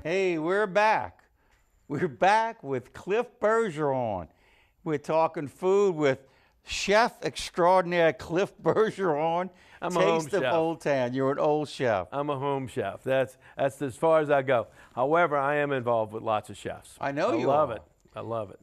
Hey, we're back. We're back with Cliff Bergeron. We're talking food with chef extraordinaire Cliff Bergeron. I'm a home Taste of chef. Old Town. You're an old chef. I'm a home chef. That's as far as I go. However, I am involved with lots of chefs. I know you love are. it. I love it.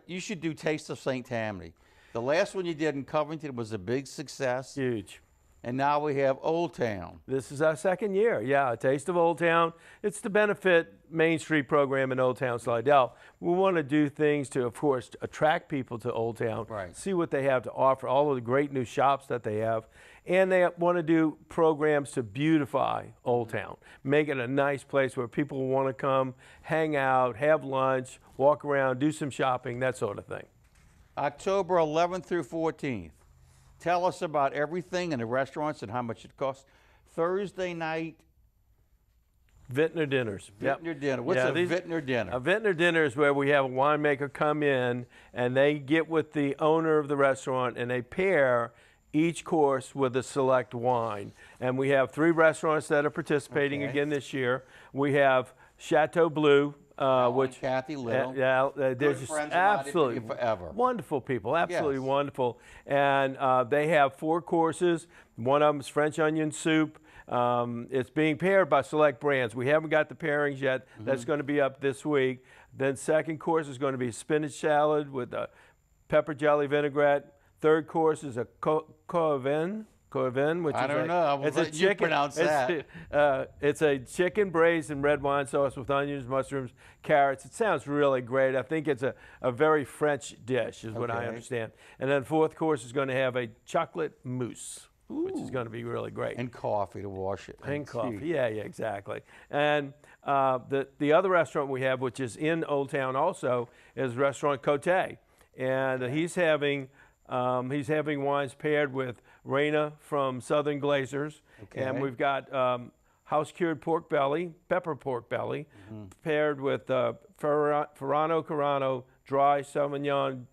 You should do Taste of St. Tammany. The last one you did in Covington was a big success. Huge. And now we have Old Town. This is our second year. Yeah, Taste of Old Town. It's the benefit Main Street program in Old Town Slidell. We want to do things to, of course, attract people to Old Town, Right. see what they have to offer, all of the great new shops that they have. And they want to do programs to beautify Old Town, make it a nice place where people want to come, hang out, have lunch, walk around, do some shopping, that sort of thing. October 11th through 14th. Tell us about everything in the restaurants and how much it costs. Thursday night, Vintner Dinners. Vintner Dinner. What's a Vintner Dinner? A Vintner Dinner is where we have a winemaker come in and they get with the owner of the restaurant and they pair each course with a select wine. And we have 3 restaurants that are participating again this year. We have Chateau Bleu, which Kathy Little. they're just absolutely forever. wonderful people, absolutely Yes. wonderful. And they have 4 courses. One of them is French onion soup. It's being paired by select brands. We haven't got the pairings yet. That's going to be up this week. Then second course is going to be spinach salad with a pepper jelly vinaigrette. Third course is a coaven, which I is don't know. I will let you pronounce that. It's a chicken braised in red wine sauce with onions, mushrooms, carrots. It sounds really great. I think it's a very French dish is what I understand. And then fourth course is going to have a chocolate mousse, which is going to be really great. And coffee to wash it. And coffee, yeah, exactly. And the other restaurant we have, which is in Old Town also, is Restaurant Cote. And he's having wines paired with Reina from Southern Glazers. And we've got house-cured pork belly, pepper pork belly, paired with Ferrano Carano dry Sauvignon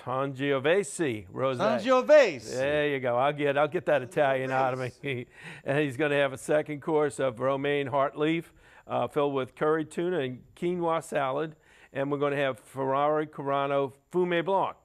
Sangiovese rosé. Sangiovese. There you go. I'll get that Italian out of me. And he's going to have a second course of romaine heart leaf filled with curried tuna and quinoa salad. And we're going to have Ferrari Carano Fume Blanc.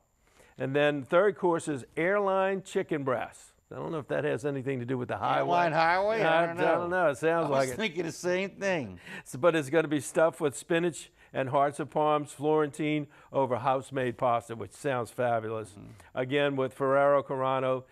And then third course is airline chicken breast. I don't know if that has anything to do with the highway. Airline highway? I don't know. I don't know. It sounds like it. I was thinking the same thing. But it's going to be stuffed with spinach and hearts of palms, Florentine, over house-made pasta, which sounds fabulous. Again, with Ferrero Carano,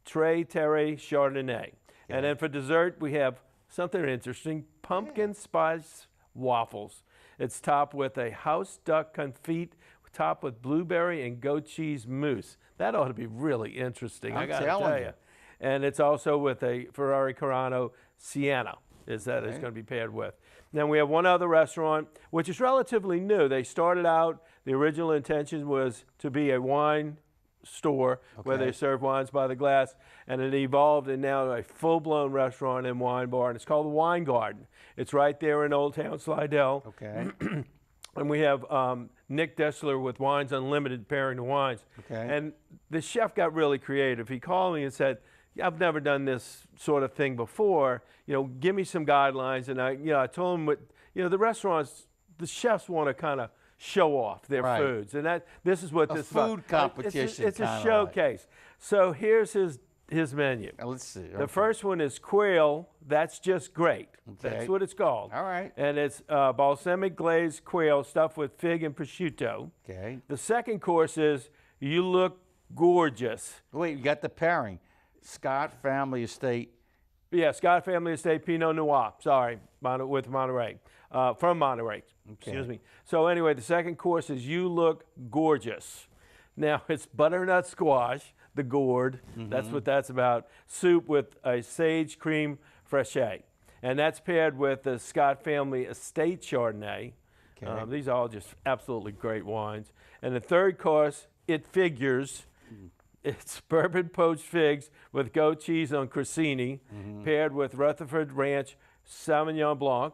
Tre Terre Chardonnay. And then for dessert, we have something interesting, pumpkin spice waffles. It's topped with a house duck confit, topped with blueberry and goat cheese mousse. That ought to be really interesting, I got to tell you. And it's also with a Ferrari Carano Sienna, it's going to be paired with. Then we have one other restaurant, which is relatively new. They started out, the original intention was to be a wine store where they serve wines by the glass, and it evolved in now a full-blown restaurant and wine bar, and it's called the Wine Garden. It's right there in Old Town Slidell. And we have Nick Dessler with Wines Unlimited pairing the wines. And the chef got really creative. He called me and said, I've never done this sort of thing before. You know, give me some guidelines. And I told him, the restaurants, the chefs want to kind of show off their foods. And this is what this is about. Food competition. It's a showcase. So here's his menu. Let's see. The first one is quail. That's just great. That's what it's called. All right. And it's balsamic glazed quail stuffed with fig and prosciutto. The second course is You Look Gorgeous. Wait, you got the pairing. Scott Family Estate. Yeah, Scott Family Estate Pinot Noir. Sorry, with Monterey. From Monterey. Excuse me. So anyway, the second course is You Look Gorgeous. Now, it's butternut squash, the gourd. That's what that's about. Soup with a sage cream fraiche. And that's paired with the Scott Family Estate Chardonnay. These are all just absolutely great wines. And the third course, it figures, it's bourbon poached figs with goat cheese on crostini, paired with Rutherford Ranch Sauvignon Blanc.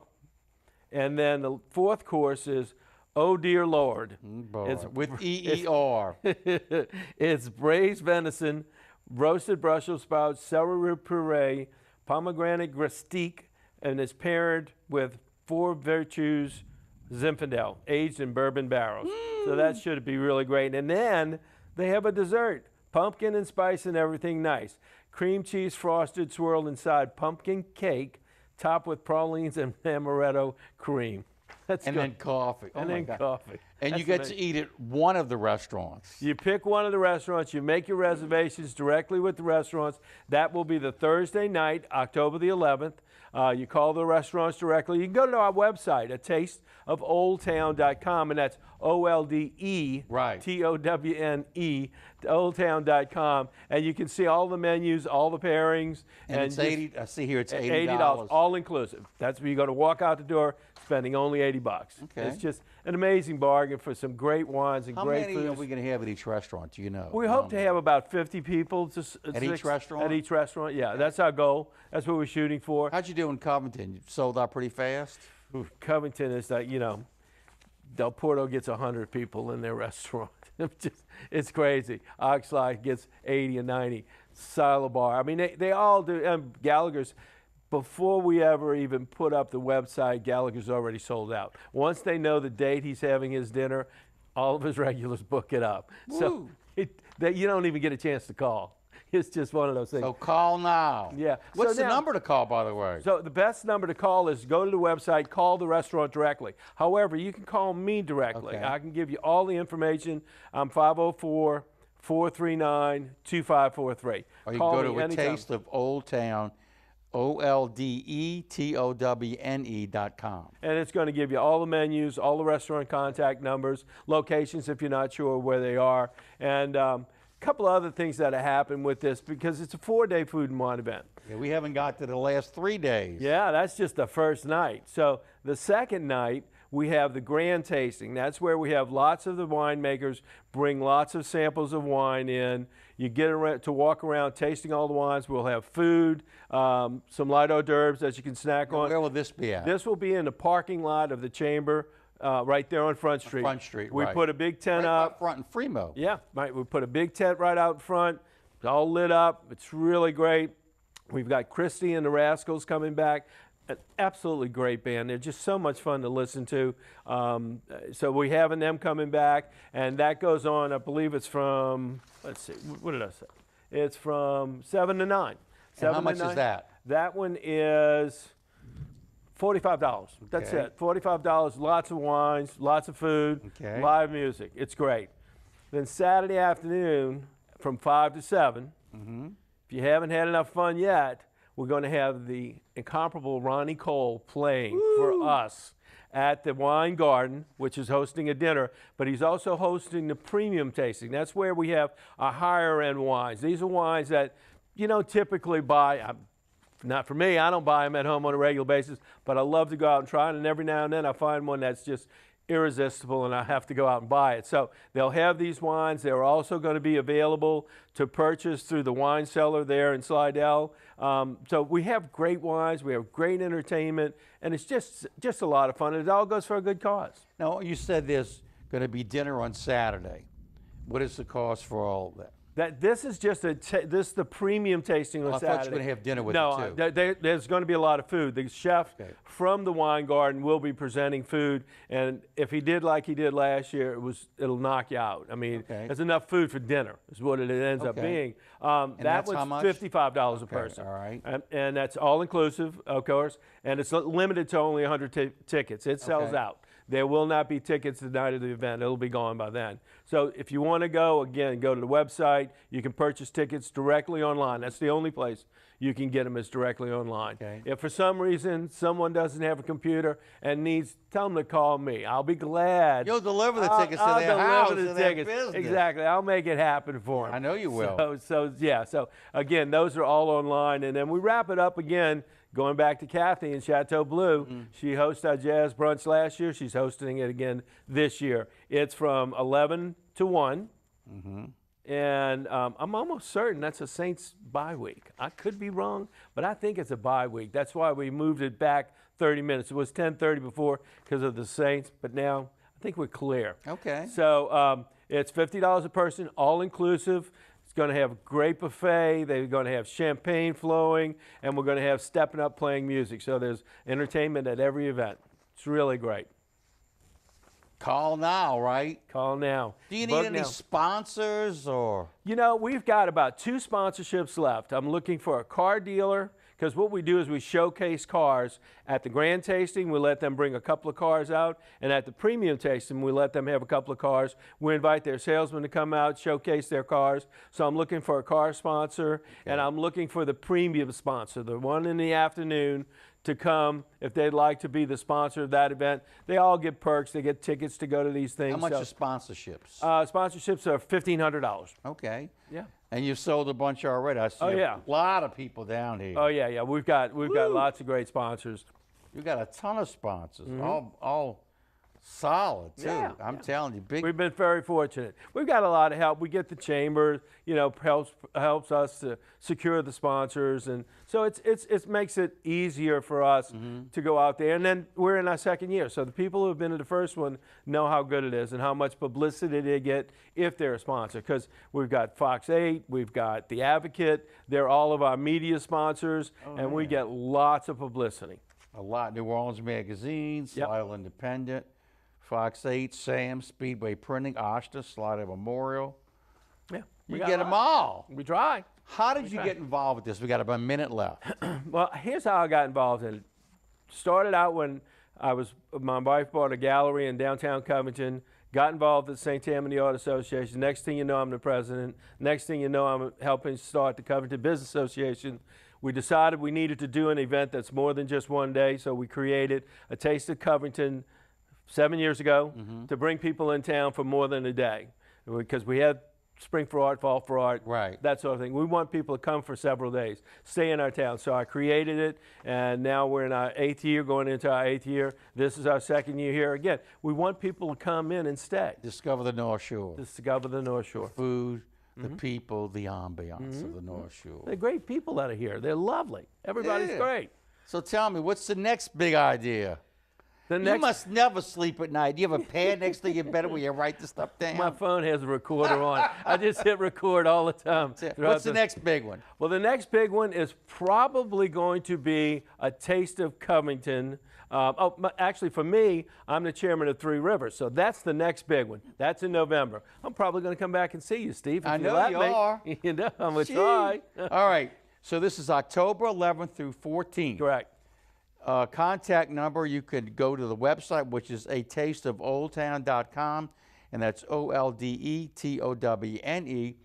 And then the fourth course is Oh Dear Lord. It's with E-E-R. It's braised venison, roasted Brussels sprouts, celery puree, pomegranate grestique, and it's paired with 4 Virtues Zinfandel, aged in bourbon barrels. So that should be really great. And then they have a dessert, pumpkin and spice and everything nice. Cream cheese frosted, swirled inside pumpkin cake, topped with pralines and amaretto cream. That's And good. then coffee. Oh And my then God. coffee. And That's you get amazing. to eat at one of the restaurants. You pick one of the restaurants, you make your reservations directly with the restaurants. That will be the Thursday night, October the 11th. You call the restaurants directly. You can go to our website at tasteofoldtown.com, and that's O-L-D-E, Right. T-O-W-N-E, oldtown.com, and you can see all the menus, all the pairings. And it's just- 80, I see here it's $80. $80, all inclusive. That's where you're going to walk out the door spending only $80. Okay. It's just an amazing bargain for some great wines and How great many food. are we going to have at each restaurant? Do you know? We hope to have about 50 people At each restaurant? At each restaurant, yeah. That's our goal. That's what we're shooting for. How'd you do in Covington? You sold out pretty fast? Ooh, Covington is like, Del Porto gets 100 people in their restaurant. It's crazy. Oxley gets 80 and 90. Silo Bar. I mean, they all do. And Gallaghers, before we ever even put up the website, Gallaghers already sold out. Once they know the date he's having his dinner, all of his regulars book it up. So you don't even get a chance to call. It's just one of those things. So call now. Yeah. What's So the now- number to call, by the way? So the best number to call is go to the website, call the restaurant directly. However, you can call me directly. Okay. I can give you all the information. I'm 504-439-2543. Or you Call can go me to A anytime. Taste of Old Town, OLDETOWNE.com. And it's going to give you all the menus, all the restaurant contact numbers, locations if you're not sure where they are, and a couple of other things that have happened with this because it's a 4-day food and wine event. Yeah, we haven't got to the last 3 days. Yeah, that's just the first night. So the second night, we have the grand tasting. That's where we have lots of the winemakers bring lots of samples of wine in. You get to walk around tasting all the wines. We'll have food, some light hors d'oeuvres that you can snack on. Where will this be at? This will be in the parking lot of the Chamber, right there on Front Street. Front Street, We right. put a big tent right up. out front in Fremont. Yeah, right. We put a big tent right out front. It's all lit up. It's really great. We've got Christy and the Rascals coming back. An absolutely great band. They're just so much fun to listen to. So we're having them coming back, and that goes on. I believe it's from. Let's see. What did I say? It's from 7 to 9. And how 7 to much 9. is that? That one is $45. That's Okay. it. $45. Lots of wines, lots of food, Okay. live music. It's great. Then Saturday afternoon from 5 to 7. If you haven't had enough fun yet, we're going to have the incomparable Ronnie Cole playing for us at the Wine Garden, which is hosting a dinner, but he's also hosting the premium tasting. That's where we have our higher end wines. These are wines that you don't typically buy. Not for me, I don't buy them at home on a regular basis, but I love to go out and try it, and every now and then I find one that's just irresistible and I have to go out and buy it. So they'll have these wines. They're also going to be available to purchase through the wine cellar there in Slidell. So we have great wines, we have great entertainment, and it's just a lot of fun. It all goes for a good cause. Now, you said there's going to be dinner on Saturday. What is the cost for all of that? This is just this is the premium tasting on I Saturday. thought you were going to have dinner with no, it too. there's going to be a lot of food. The chef from the Wine Garden will be presenting food, and if he did like he did last year, it'll knock you out. I mean, there's enough food for dinner is what it ends up being. That that's was how much? $55 a person. All right. And that's all inclusive, of course, and it's limited to only 100 tickets. It sells out. There will not be tickets the night of the event. It'll be gone by then. So if you want to go, again, go to the website. You can purchase tickets directly online. That's the only place you can get them is directly online. Okay. If for some reason someone doesn't have a computer and needs, tell them to call me. I'll be glad. You'll deliver the tickets to I'll their house, deliver to the their tickets. business. Exactly. I'll make it happen for them. I know you will. So again, those are all online. And then we wrap it up again. Going back to Kathy in Chateau Blue, she hosted our jazz brunch last year. She's hosting it again this year. It's from 11 to 1. And I'm almost certain that's a Saints bye week. I could be wrong, but I think it's a bye week. That's why we moved it back 30 minutes. It was 10:30 before because of the Saints, but now I think we're clear. Okay. So it's $50 a person, all inclusive. It's going to have a great buffet. They're going to have champagne flowing, and we're going to have Stepping Up playing music. So there's entertainment at every event. It's really great. Call now, right? Call now. Do you Book need any now. sponsors or? You know, we've got about 2 sponsorships left. I'm looking for a car dealer, because what we do is we showcase cars. At the grand tasting, we let them bring a couple of cars out, and at the premium tasting, we let them have a couple of cars. We invite their salesmen to come out, showcase their cars. So I'm looking for a car sponsor, and I'm looking for the premium sponsor, the one in the afternoon, to come if they'd like to be the sponsor of that event. They all get perks. They get tickets to go to these things. How much So, are sponsorships? sponsorships are $1,500. Okay. Yeah. And you've sold a bunch already. I see yeah. a lot of people down here. Oh yeah, yeah. We've got lots of great sponsors. You got a ton of sponsors, all solid too. Yeah, I'm telling you, big. We've been very fortunate. We've got a lot of help. We get the chamber, you know, helps us to secure the sponsors, and so it makes it easier for us to go out there. And then we're in our second year, so the people who have been to the first one know how good it is and how much publicity they get if they're a sponsor. Because we've got Fox 8, we've got The Advocate. They're all of our media sponsors, and we get lots of publicity. A lot. New Orleans Magazine, Yep. Slidell Independent, Fox 8, Sam, Speedway Printing, Oshta, Slidell Memorial. Yeah, You got get a them lot. all. We try. How did you get involved with this? We got about a minute left. Well, here's how I got involved in it. Started out when my wife bought a gallery in downtown Covington, got involved at St. Tammany Art Association. Next thing you know, I'm the president. Next thing you know, I'm helping start the Covington Business Association. We decided we needed to do an event that's more than just one day, so we created a Taste of Covington 7 years ago to bring people in town for more than a day. Because we had spring for art, fall for art, Right. that sort of thing. We want people to come for several days, stay in our town. So I created it, and now we're in our 8th year, going into our 8th year. This is our 2nd year here. Again, we want people to come in and stay. Discover the North Shore. Discover the North Shore. Food, the people, the ambiance of the North Shore. They're great people that are here. They're lovely. Everybody's Yeah. great. So tell me, what's the next big idea? The You next, must never sleep at night. Do you have a pad next to your bed where you write the stuff down? my phone has a recorder on it. I just hit record all the time. What's the next big one? Well, the next big one is probably going to be a Taste of Covington. Actually, for me, I'm the chairman of Three Rivers, so that's the next big one. That's in November. I'm probably going to come back and see you, Steve. If I you know let you me. are. You know, I'm going to Gee. try. All right. So this is October 11th through 14th. Correct. Contact number, you could go to the website, which is atasteofoldtown.com, and that's OLDETOWNE,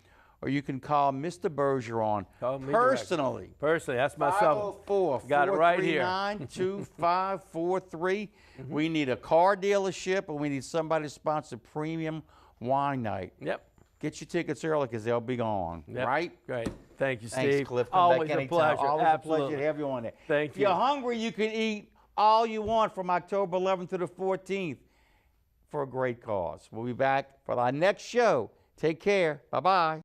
or you can call Mr. Bergeron Call me personally. Personally, that's my cell. 504 Got it right here. 2543. We need a car dealership, and we need somebody to sponsor Premium Wine Night. Yep. Get your tickets early because they'll be gone, Yep. right? Great. Thank you, Steve. Thanks, Cliff. Come back Always a anytime. pleasure. Always Absolutely. a pleasure to have you on there. Thank If you. you're hungry, you can eat all you want from October 11th to the 14th for a great cause. We'll be back for our next show. Take care. Bye-bye.